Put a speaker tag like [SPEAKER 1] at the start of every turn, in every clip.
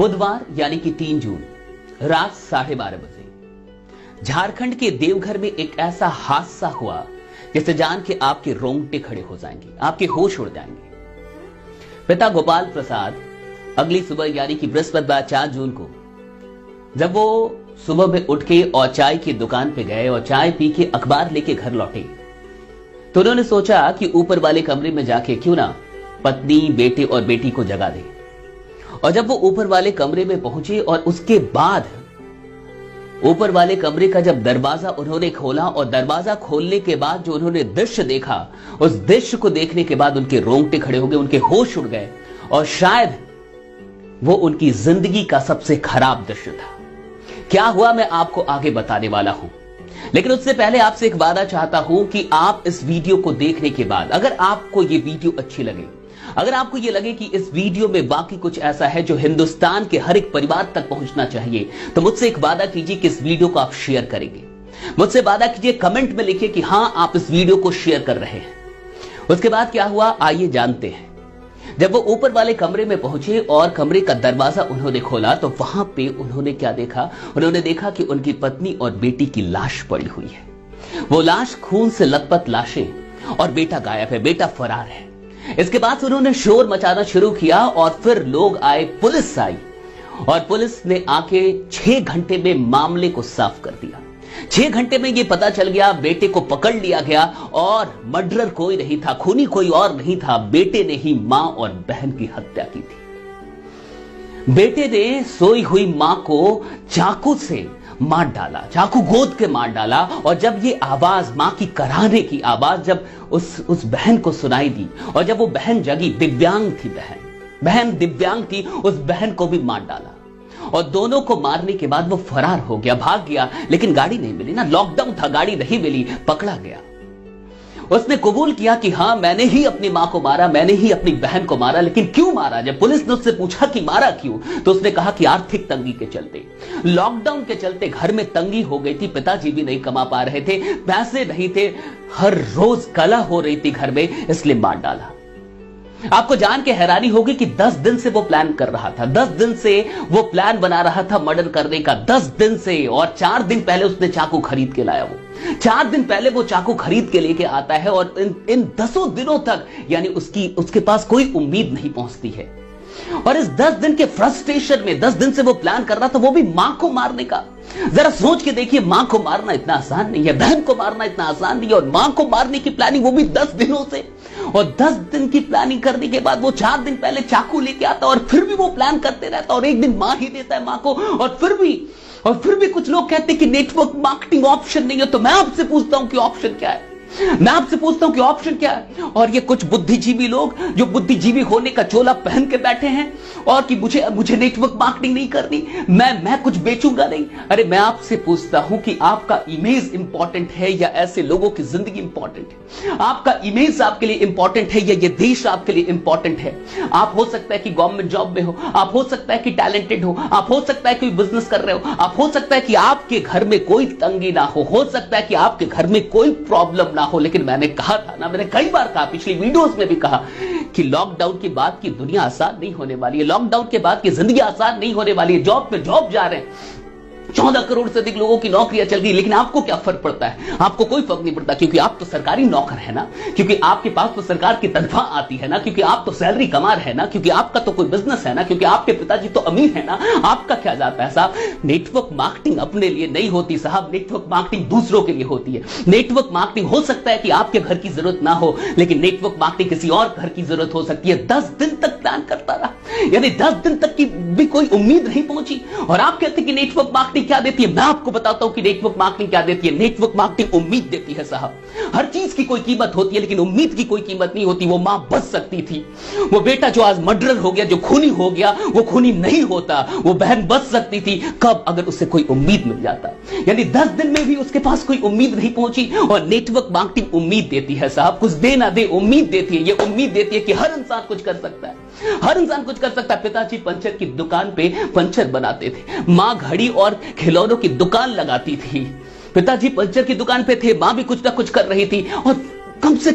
[SPEAKER 1] बुधवार यानी कि 3 जून रात 12:30 बजे झारखंड के देवघर में एक ऐसा हादसा हुआ जिसे जान के आपके रोंगटे खड़े हो जाएंगे, आपके होश उड़ जाएंगे। पिता गोपाल प्रसाद अगली सुबह यानी कि बृहस्पतिवार 4 जून को जब वो सुबह में उठ के और चाय की दुकान पे गए और चाय पी के अखबार लेके घर लौटे तो उन्होंने सोचा कि ऊपर वाले कमरे में जाके क्यों ना पत्नी, बेटे और बेटी को जगा दे। और जब वो ऊपर वाले कमरे में पहुंचे और उसके बाद ऊपर वाले कमरे का जब दरवाजा उन्होंने खोला और दरवाजा खोलने के बाद जो उन्होंने दृश्य देखा, उस दृश्य को देखने के बाद उनके रोंगटे खड़े हो गए, उनके होश उड़ गए और शायद वो उनकी जिंदगी का सबसे खराब दृश्य था। क्या हुआ मैं आपको आगे बताने वाला हूं, लेकिन उससे पहले आपसे एक वादा चाहता हूं कि आप इस वीडियो को देखने के बाद अगर आपको ये वीडियो अच्छी लगे, अगर आपको ये लगे कि इस वीडियो में वाकई कुछ ऐसा है जो हिंदुस्तान के हर एक परिवार तक पहुंचना चाहिए, तो मुझसे एक वादा कीजिए कि इस वीडियो को आप शेयर करेंगे। मुझसे वादा कीजिए, कमेंट में लिखिए कि हां आप इस वीडियो को शेयर कर रहे हैं। उसके बाद क्या हुआ आइए जानते हैं। जब वो ऊपर वाले कमरे में पहुंचे और कमरे का दरवाजा उन्होंने खोला तो वहां पे उन्होंने क्या देखा, उन्होंने देखा कि उनकी पत्नी और बेटी की लाश पड़ी हुई है। वो लाश खून से लथपथ लाशें और बेटा गायब है, बेटा फरार है। इसके बाद उन्होंने शोर मचाना शुरू किया और फिर लोग आए, पुलिस आई और पुलिस ने आके 6 घंटे में मामले को साफ कर दिया। 6 घंटे में यह पता चल गया, बेटे को पकड़ लिया गया और मर्डरर कोई नहीं था, खूनी कोई और नहीं था, बेटे ने ही मां और बहन की हत्या की थी। बेटे ने सोई हुई मां को चाकू से मार डाला, चाकू गोद के मार डाला और जब ये आवाज मां की कराहने की आवाज जब उस बहन को सुनाई दी और जब वो बहन जगी, दिव्यांग थी बहन दिव्यांग थी, उस बहन को भी मार डाला और दोनों को मारने के बाद वो फरार हो गया, भाग गया, लेकिन गाड़ी नहीं मिली ना, लॉकडाउन था, गाड़ी नहीं मिली, पकड़ा गया। उसने कबूल किया कि हां मैंने ही अपनी मां को मारा, मैंने ही अपनी बहन को मारा, लेकिन क्यों मारा? जब पुलिस ने उससे पूछा कि मारा क्यों, तो उसने कहा कि आर्थिक तंगी के चलते, लॉकडाउन के चलते घर में तंगी हो गई थी, पिताजी भी नहीं कमा पा रहे थे, पैसे नहीं थे, हर रोज कलह हो रही थी घर में, इसलिए मार डाला। आपको जान के हैरानी होगी कि 10 दिन से वो प्लान कर रहा था, 10 दिन से वो प्लान बना रहा था मर्डर करने का, 10 दिन से। और 4 दिन पहले उसने चाकू खरीद के लाया। वो 4 दिन पहले वो चाकू खरीद के लेके आता है और इन 10 दिनों तक यानी उसके पास कोई उम्मीद नहीं पहुंचती है। और इस 10 दिन के फ्रस्ट्रेशन में 10 दिन से वो प्लान कर रहा था, वो भी मां को मारने का। जरा सोच के देखिए, मां को मारना इतना आसान नहीं है, बहन को मारना इतना आसान नहीं है, और मां को मारने की प्लानिंग वो भी 10 दिनों से। और 10 दिन की प्लानिंग करने के बाद वो 4 दिन पहले चाकू लेके आता और फिर भी वो प्लान करते रहता और एक दिन मां ही देता है मां को। और फिर भी कुछ लोग कहते हैं कि नेटवर्क मार्केटिंग ऑप्शन नहीं है। तो मैं आपसे पूछता हूं कि ऑप्शन क्या है? मैं आपसे पूछता हूं कि ऑप्शन क्या है? और ये कुछ बुद्धिजीवी लोग जो बुद्धिजीवी होने का चोला पहन के बैठे हैं और कि मुझे नेटवर्क मार्केटिंग नहीं करनी, मैं कुछ बेचूंगा नहीं। अरे मैं आपसे पूछता हूं कि आपका इमेज इंपॉर्टेंट है या ऐसे लोगों की जिंदगी इंपॉर्टेंट है? आपका इमेज आपके लिए इंपॉर्टेंट है या ये देश आपके लिए इंपॉर्टेंट है? आप हो सकता है कि गवर्नमेंट जॉब में हो, आप हो सकता है कि टैलेंटेड हो, आप हो सकता है कोई बिजनेस कर रहे हो, आप हो सकता है कि आपके घर में कोई तंगी ना हो सकता है कि आपके घर में कोई प्रॉब्लम ना हो, लेकिन मैंने कहा था ना, मैंने कई बार कहा, पिछली वीडियोस में भी कहा कि लॉकडाउन के बाद की दुनिया आसान नहीं होने वाली है, लॉकडाउन के बाद की जिंदगी आसान नहीं होने वाली है। जॉब पे जॉब जा रहे हैं, 14 करोड़ से अधिक लोगों की नौकरियां चल गई, लेकिन आपको क्या फर्क पड़ता है? आपको कोई फर्क नहीं पड़ता, क्योंकि आप तो सरकारी नौकर है ना, क्योंकि आपके पास तो सरकार की तनख्वाह आती है ना, क्योंकि आप तो सैलरी कमा रहे हैं ना, क्योंकि आपका तो कोई बिजनेस है ना, क्योंकि आपके पिताजी तो अमीर है ना। आपका क्या जाता है साहब? नेटवर्क मार्केटिंग अपने लिए नहीं होती साहब, नेटवर्क मार्केटिंग दूसरों के लिए होती है। नेटवर्क मार्केटिंग हो सकता है कि आपके घर की जरूरत ना हो, लेकिन नेटवर्क मार्केटिंग किसी और घर की जरूरत हो सकती है। 10 दिन तक प्लान करता रहा, यानी 10 दिन तक की भी कोई उम्मीद नहीं पहुंची और आप कहते हैं कि नेटवर्क मार्केटिंग क्या देती है? मैं आपको बताता हूं कि नेटवर्क मार्केटिंग क्या देती है। नेटवर्क मार्केटिंग उम्मीद देती है साहब। हर चीज की कोई कीमत होती है, लेकिन उम्मीद की कोई कीमत नहीं होती। वो मां बच सकती थी, वो बेटा जो आज मर्डरर हो गया, जो खूनी हो गया, वो खूनी नहीं होता। वो बहन बच सकती थी, कब? अगर उसे कोई उम्मीद मिल जाता। यानी 10 दिन में भी उसके पास कोई उम्मीद नहीं पहुंची। और नेटवर्क मार्केटिंग उम्मीद देती है साहब, कुछ दे ना दे उम्मीद देती है। ये उम्मीद देती है कि हर इंसान कुछ कर सकता है, हर इंसान कुछ कर सकता है। पिताजी पंचर की दुकान पे पंचर बनाते थे, मां घड़ी और खिलौनों की दुकान लगाती थी। पिताजी पंचर की दुकान पे थे, मां भी कुछ ना कुछ कर रही थी। और कम से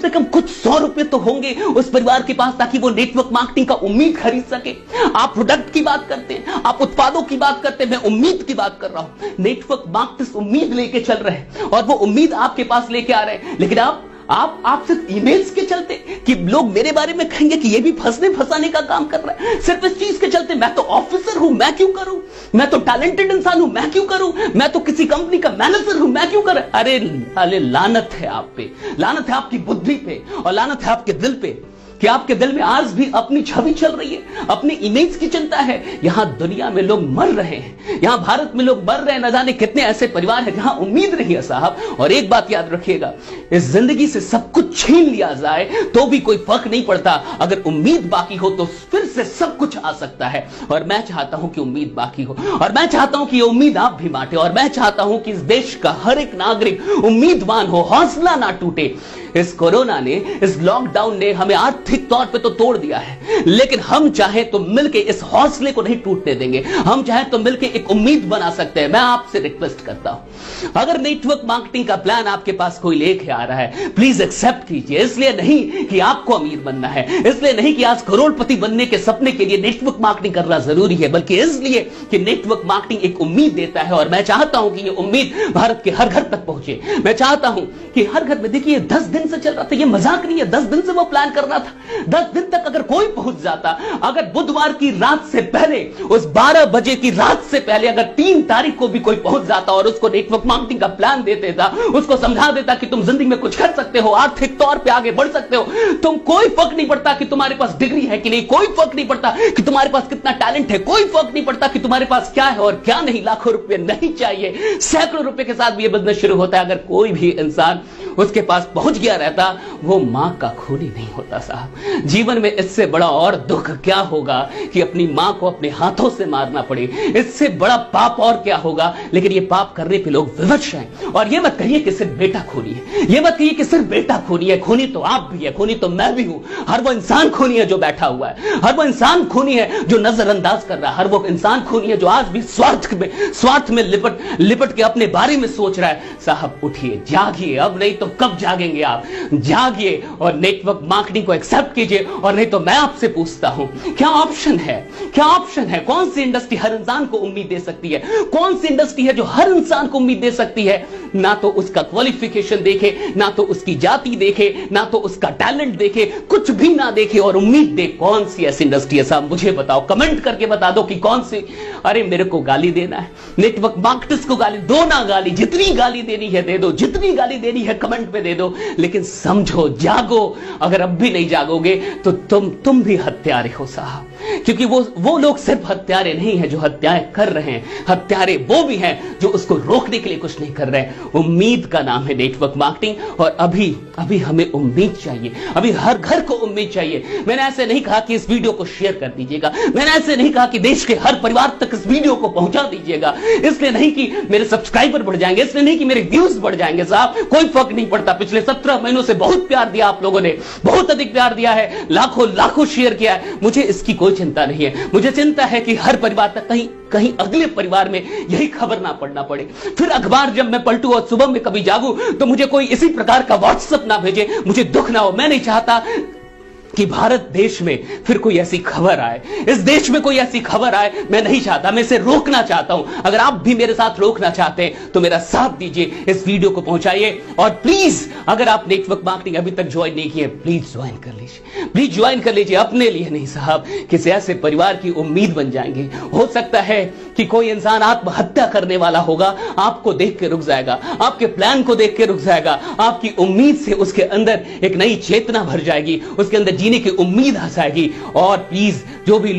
[SPEAKER 1] कम कुछ 100 रुपए तो होंगे उस परिवार के पास, ताकि वो नेटवर्क मार्केटिंग का उम्मीद खरीद सके। आप प्रोडक्ट की बात करते हैं, आप उत्पादों की बात करते हैं, मैं उम्मीद की बात कर रहा हूं। नेटवर्क मार्केटर्स उम्मीद लेके चल रहे हैं और वो उम्मीद आपके पास लेके आ रहे हैं, लेकिन आप सिर्फ इमेज के चलते कि लोग मेरे बारे में कहेंगे कि ये भी फंसाने का काम कर रहा है, सिर्फ इस चीज के चलते मैं तो ऑफिसर हूं, मैं क्यों करूं, मैं तो टैलेंटेड इंसान हूं, मैं क्यों करूं, मैं तो किसी कंपनी का मैनेजर हूं, मैं क्यों कर। अरे लानत है आप पे, लानत है आपकी बुद्धि पे और लानत है आपके दिल पे कि आपके दिल में आज भी अपनी छवि चल रही है, अपनी इमेज की चिंता है। यहां दुनिया में लोग मर रहे हैं, यहां भारत में लोग मर रहे हैं, न जाने कितने ऐसे परिवार हैं जहां उम्मीद नहीं है साहब। और एक बात याद रखिएगा, इस जिंदगी से सब कुछ छीन लिया जाए तो भी कोई फर्क नहीं पड़ता, अगर उम्मीद बाकी हो तो फिर से सब कुछ आ सकता है। और मैं चाहता हूं कि उम्मीद बाकी हो, और मैं चाहता हूं कि ये उम्मीद आप भी बांटे, और मैं चाहता हूं कि इस देश का हर एक नागरिक उम्मीदवान हो, हौसला ना टूटे। इस कोरोना ने, इस लॉकडाउन ने हमें आर्थिक तौर पे तो तोड़ दिया है, लेकिन हम चाहें तो मिलके इस हौसले को नहीं टूटने देंगे, हम चाहें तो मिलके एक उम्मीद बना सकते हैं। मैं आपसे रिक्वेस्ट करता हूं, अगर नेटवर्क मार्केटिंग का प्लान आपके पास कोई लेके आ रहा है, प्लीज एक्सेप्ट कीजिए। इसलिए नहीं कि आपको अमीर बनना है, इसलिए नहीं कि आज करोड़पति बनने के सपने के लिए नेटवर्क मार्केटिंग करना जरूरी है, बल्कि इसलिए कि नेटवर्क मार्केटिंग एक उम्मीद देता है। और मैं चाहता हूं कि यह उम्मीद भारत के हर घर तक पहुंचे। मैं चाहता हूं कि हर घर में, देखिए 10 दिन से चल रहा था, ये मजाक नहीं है, 10 दिन से वो प्लान कर रहा था। 10 दिन तक अगर कोई पहुंच जाता, अगर बुधवार की रात से पहले, उस 12 बजे की रात से पहले अगर 3 तारीख को भी कोई पहुंच जाता और उसको नेटवर्क मार्केटिंग का प्लान दे देता, उसको समझा देता कि तुम जिंदगी में कुछ कर सकते हो, आर्थिक तौर पे आगे बढ़ सकते हो, तुम कोई फर्क नहीं पड़ता कि तुम्हारे पास डिग्री है कि नहीं, कोई फर्क नहीं पड़ता कि तुम्हारे पास कितना टैलेंट है, कोई फर्क नहीं पड़ता कि तुम्हारे पास क्या है और क्या नहीं, लाखों रुपए नहीं चाहिए, सैकड़ों रुपए के साथ भी यह बिजनेस शुरू होता है। अगर कोई भी इंसान उसके पास पहुंच गया रहता, वो मां का खून ही नहीं होता साहब। जीवन में इससे बड़ा और दुख क्या होगा कि अपनी मां को अपने हाथों से मारना पड़े, इससे बड़ा पाप और क्या होगा। लेकिन ये पाप करने पे लोग विवश हैं। और ये मत कहिए कि सिर्फ बेटा खूनी है, ये मत कहिए कि सिर्फ बेटा खूनी है, खूनी तो आप भी है, खूनी तो मैं भी हूं। हर वो इंसान खूनी है जो बैठा हुआ है, हर वो इंसान खूनी है जो नजरअंदाज कर रहा है, हर वो इंसान खूनी है जो आज भी स्वार्थ में लिपट के अपने बारे में सोच रहा है। साहब उठिए, जागिए, अब नहीं तो कब जागेंगे आप? जागिए और नेटवर्क मार्केटिंग को एक्सेप्ट कीजिए। और नहीं तो मैं आपसे पूछता हूं, क्या ऑप्शन है? क्या ऑप्शन है? कौन सी इंडस्ट्री हर इंसान को उम्मीद दे सकती है? कौन सी इंडस्ट्री है जो हर इंसान को उम्मीद दे सकती है? ना तो उसका क्वालिफिकेशन देखे, ना तो उसकी जाति देखे, ना तो उसका टैलेंट देखे, कुछ भी ना देखे और उम्मीद दे। कौन सी ऐसी इंडस्ट्री है साहब? मुझे बताओ, कमेंट करके बता दो कि कौन सी। अरे मेरे को गाली देना है, नेटवर्क मार्केटर्स को गाली दो ना, गाली जितनी गाली देनी है दे दो, जितनी गाली देनी है कमेंट में दे दो, लेकिन समझो, जागो। अगर अब भी नहीं जागोगे तो तुम भी हत्यारे हो साहब। क्योंकि वो लोग सिर्फ हत्यारे नहीं हैं जो हत्याएं कर रहे हैं, हत्यारे वो भी हैं जो उसको रोकने के लिए कुछ नहीं कर रहे हैं। उम्मीद का नाम है नेटवर्क मार्केटिंग, और अभी हमें उम्मीद चाहिए, अभी हर घर को उम्मीद चाहिए। मैंने ऐसे नहीं कहा कि इस वीडियो को शेयर कर दीजिएगा, मैंने ऐसे नहीं कहा कि देश के हर परिवार तक इस वीडियो को पहुंचा दीजिएगा, इसलिए नहीं कि मेरे सब्सक्राइबर बढ़ जाएंगे, इसलिए नहीं कि मेरे व्यूज बढ़ जाएंगे साहब, कोई फर्क नहीं पड़ता। पिछले 17 महीनों से बहुत प्यार दिया आप लोगों ने, बहुत अधिक प्यार दिया है, लाखों शेयर किया है। मुझे इसकी कोई चिंता नहीं है, मुझे चिंता है कि हर परिवार तक कहीं अगले परिवार में यही खबर ना पढ़ना पड़े। फिर अखबार जब मैं पलटूं और सुबह में कभी जागूं तो मुझे कोई इसी प्रकार का व्हाट्सएप ना भेजे, मुझे दुख ना हो। मैं नहीं चाहता कि भारत देश में फिर कोई ऐसी खबर आए, इस देश में कोई ऐसी खबर आए, मैं नहीं चाहता, मैं इसे रोकना चाहता हूं। अगर आप भी मेरे साथ रोकना चाहते हैं तो मेरा साथ दीजिए, इस वीडियो को पहुंचाइए। और प्लीज अगर आप नेटवर्क मार्केटिंग अभी तक ज्वाइन नहीं किए, प्लीज ज्वाइन कर लीजिए, प्लीज ज्वाइन कर लीजिए। अपने लिए नहीं साहब, किसी ऐसे परिवार की उम्मीद बन जाएंगे। हो सकता है कि कोई इंसान आत्महत्या करने वाला होगा, आपको देख के रुक जाएगा, आपके प्लान को देख के रुक जाएगा, आपकी उम्मीद से उसके अंदर एक नई चेतना भर जाएगी, उसके अंदर जीने की उम्मीद आ जाएगी। और प्लीज जो भी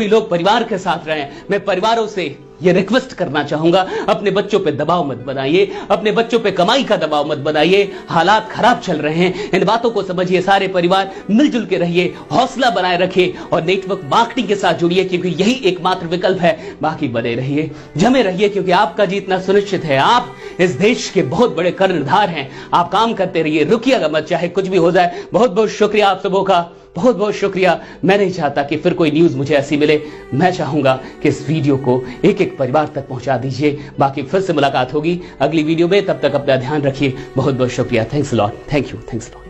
[SPEAKER 1] लोग परिवार के साथ रहे, मैं परिवारों से ये रिक्वेस्ट करना चाहूंगा, अपने बच्चों पे दबाव मत बनाइए, अपने बच्चों पे कमाई का दबाव मत बनाइए। हालात खराब चल रहे हैं, इन बातों को समझिए। सारे परिवार मिलजुल के रहिए, हौसला बनाए रखिए और नेटवर्क मार्केटिंग के साथ जुड़िए, क्योंकि यही एकमात्र विकल्प है। बाकी बने रहिए, जमे रहिए, क्योंकि आपका जीतना सुनिश्चित है। आप इस देश के बहुत बड़े कर्णधार हैं। आप काम करते रहिए, रुकिएगा मत, चाहे कुछ भी हो जाए। बहुत बहुत शुक्रिया आप सबों का। बहुत बहुत शुक्रिया। मैं नहीं चाहता कि फिर कोई न्यूज मुझे ऐसी मिले। मैं चाहूंगा कि इस वीडियो को एक एक परिवार तक पहुंचा दीजिए। बाकी फिर से मुलाकात होगी अगली वीडियो में, तब तक अपना ध्यान रखिए। बहुत बहुत शुक्रिया। Thanks lot. Thank you. Thanks lot.